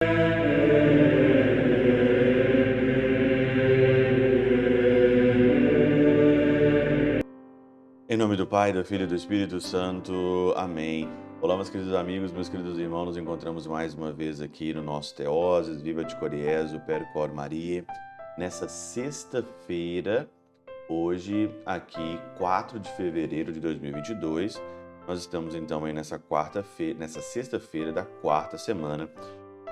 Em nome do Pai, do Filho e do Espírito Santo. Amém. Olá, meus queridos amigos, meus queridos irmãos, nos encontramos mais uma vez aqui no nosso Teoses, Viva de Coriésio, Percor Maria, nessa sexta-feira, hoje aqui, 4 de fevereiro de 2022, nós estamos então aí nessa sexta-feira da quarta semana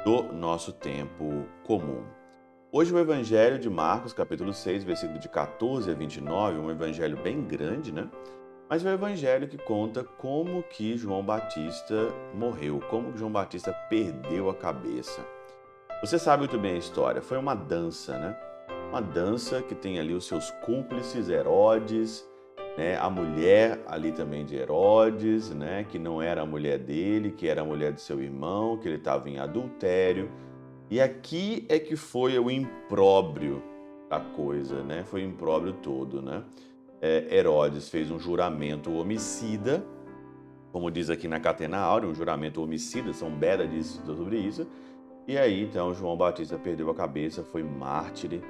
do nosso tempo comum. Hoje o Evangelho de Marcos, capítulo 6, versículo de 14 a 29, um evangelho bem grande, né? Mas é um evangelho que conta como que João Batista morreu, como que João Batista perdeu a cabeça. Você sabe muito bem a história, foi uma dança, né? Uma dança que tem ali os seus cúmplices, Herodes, né? A mulher ali também de Herodes, né? Que não era a mulher dele, que era a mulher de seu irmão, que ele estava em adultério. E aqui é que foi o impróbrio da coisa, né? Foi o impróbrio todo, né? Herodes fez um juramento homicida, como diz aqui na Catena Áurea, um juramento homicida, São Beda diz sobre isso. E aí, então, João Batista perdeu a cabeça, foi mártir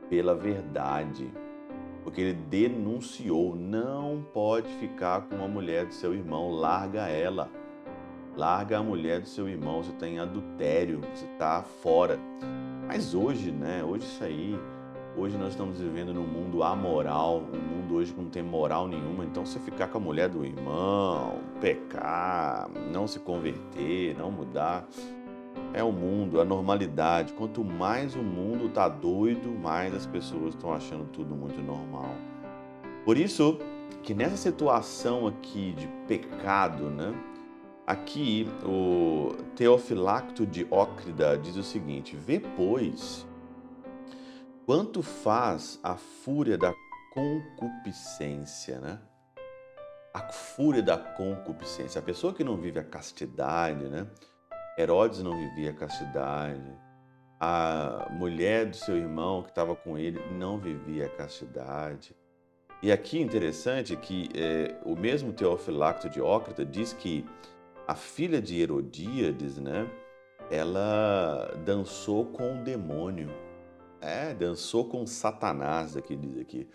pela verdade, porque ele denunciou, não pode ficar com a mulher do seu irmão, larga ela. Larga a mulher do seu irmão, você está em adultério, você está fora. Mas hoje, né? Hoje nós estamos vivendo num mundo amoral, um mundo hoje que não tem moral nenhuma. Então, se ficar com a mulher do irmão, pecar, não se converter, não mudar, é o mundo, a normalidade. Quanto mais o mundo está doido, mais as pessoas estão achando tudo muito normal. Por isso que nessa situação aqui de pecado, né? Aqui, o Teofilacto de Ócrida diz o seguinte: vê, pois, quanto faz a fúria da concupiscência, né? A fúria da concupiscência. A pessoa que não vive a castidade, né? Herodes não vivia a castidade. A mulher do seu irmão que estava com ele não vivia a castidade. E aqui interessante que o mesmo Teofilacto de Ócrida diz que a filha de Herodíades, né? Ela dançou com o demônio. Dançou com Satanás, aqui diz aqui.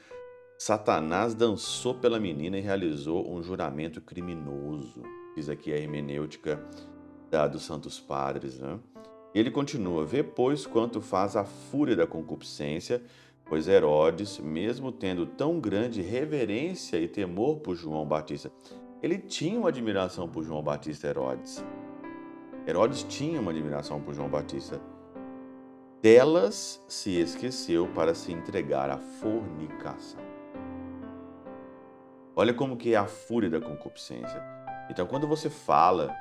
Satanás dançou pela menina e realizou um juramento criminoso. Diz aqui a hermenêutica dos Santos Padres, né? Ele continua: vê, pois, quanto faz a fúria da concupiscência, pois Herodes, mesmo tendo tão grande reverência e temor por João Batista, ele tinha uma admiração por João Batista, Herodes. Herodes tinha uma admiração por João Batista. Delas se esqueceu para se entregar à fornicação. Olha como que é a fúria da concupiscência. Então, quando você fala,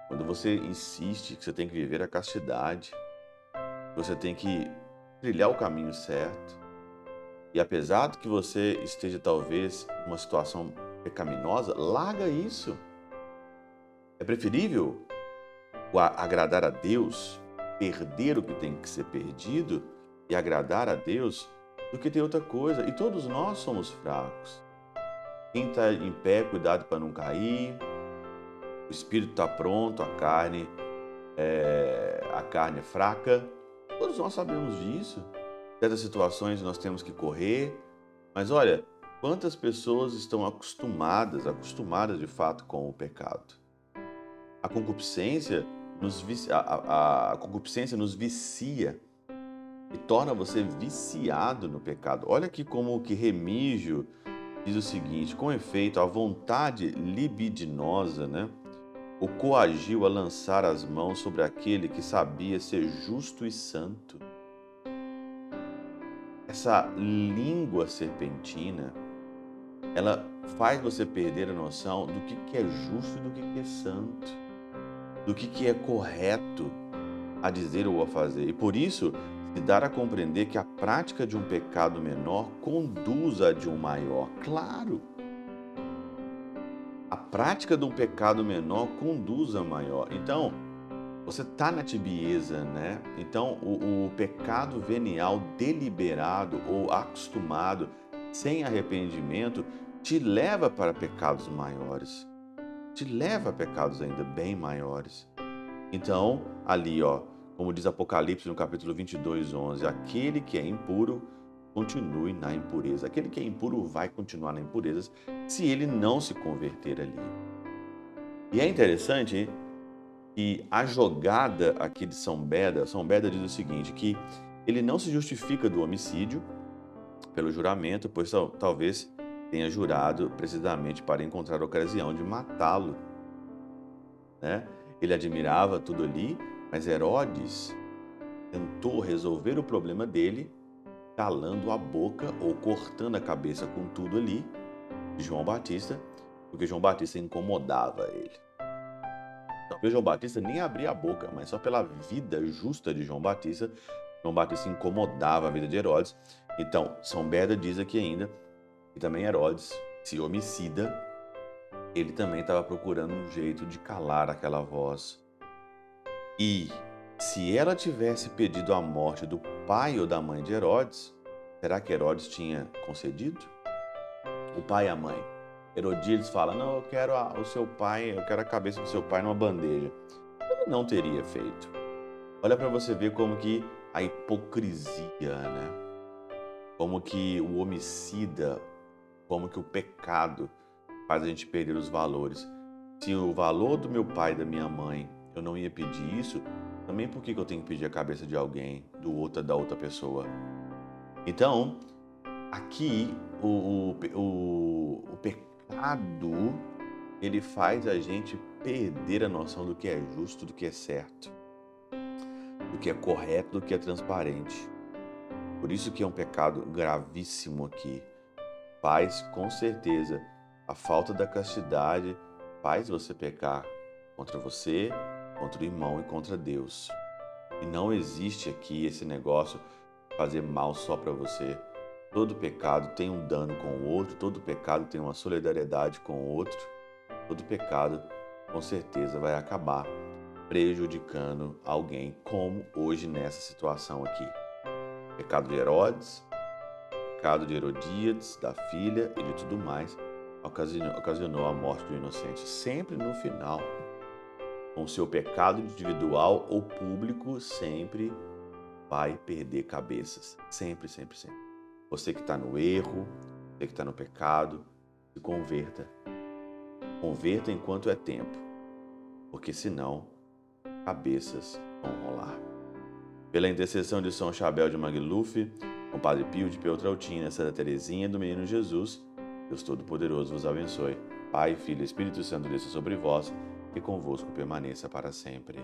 quando você insiste que você tem que viver a castidade, você tem que trilhar o caminho certo, e apesar de que você esteja talvez numa situação pecaminosa, larga isso. É preferível agradar a Deus, perder o que tem que ser perdido e agradar a Deus, do que ter outra coisa. E todos nós somos fracos. Quem está em pé, cuidado para não cair. O espírito está pronto, a carne é fraca. Todos nós sabemos disso. Em certas situações nós temos que correr. Mas olha, quantas pessoas estão acostumadas de fato com o pecado? A concupiscência nos vicia e torna você viciado no pecado. Olha aqui como que Remígio diz o seguinte: com efeito, a vontade libidinosa, né, o coagiu a lançar as mãos sobre aquele que sabia ser justo e santo. Essa língua serpentina, ela faz você perder a noção do que é justo e do que é santo, do que é correto a dizer ou a fazer. E por isso, se dar a compreender que a prática de um pecado menor conduz a de um maior. Claro! A prática de um pecado menor conduz a maior. Então, você está na tibieza, né? Então, o pecado venial deliberado ou acostumado, sem arrependimento, te leva para pecados maiores. Te leva a pecados ainda bem maiores. Então, ali, Como diz Apocalipse no capítulo 22:11, aquele que é impuro, continue na impureza. Aquele que é impuro vai continuar na impureza se ele não se converter ali. E é interessante que a jogada aqui de São Beda diz o seguinte, que ele não se justifica do homicídio pelo juramento, pois talvez tenha jurado precisamente para encontrar a ocasião de matá-lo, né? Ele admirava tudo ali, mas Herodes tentou resolver o problema dele calando a boca ou cortando a cabeça com tudo ali de João Batista, porque João Batista incomodava ele. Talvez João Batista nem abria a boca, mas só pela vida justa de João Batista incomodava a vida de Herodes. Então, São Beda diz aqui ainda que também Herodes, se homicida, ele também estava procurando um jeito de calar aquela voz. E se ela tivesse pedido a morte do pai ou da mãe de Herodes, será que Herodes tinha concedido? O pai e a mãe. Herodíades fala, não, eu quero o seu pai, eu quero a cabeça do seu pai numa bandeja. Ele não teria feito. Olha para você ver como que a hipocrisia, né? Como que o homicida, como que o pecado faz a gente perder os valores. Se o valor do meu pai e da minha mãe, eu não ia pedir isso, também por que eu tenho que pedir a cabeça de alguém, da outra pessoa? Então, aqui o pecado, ele faz a gente perder a noção do que é justo, do que é certo, do que é correto, do que é transparente. Por isso que é um pecado gravíssimo aqui. Faz, com certeza, a falta da castidade faz você pecar contra você, contra o irmão e contra Deus. E não existe aqui esse negócio de fazer mal só para você. Todo pecado tem um dano com o outro, todo pecado tem uma solidariedade com o outro. Todo pecado, com certeza, vai acabar prejudicando alguém, como hoje nessa situação aqui. Pecado de Herodes, pecado de Herodíades, da filha e de tudo mais, ocasionou a morte do inocente. Sempre no final, com o seu pecado individual ou público, sempre vai perder cabeças. Sempre, sempre, sempre. Você que está no erro, você que está no pecado, se converta. Converta enquanto é tempo, porque senão cabeças vão rolar. Pela intercessão de São Chabel de Magluf, com Padre Pio de Peltrautina, Santa Teresinha do Menino Jesus, Deus Todo-Poderoso vos abençoe. Pai, Filho e Espírito Santo desça sobre vós e convosco permaneça para sempre.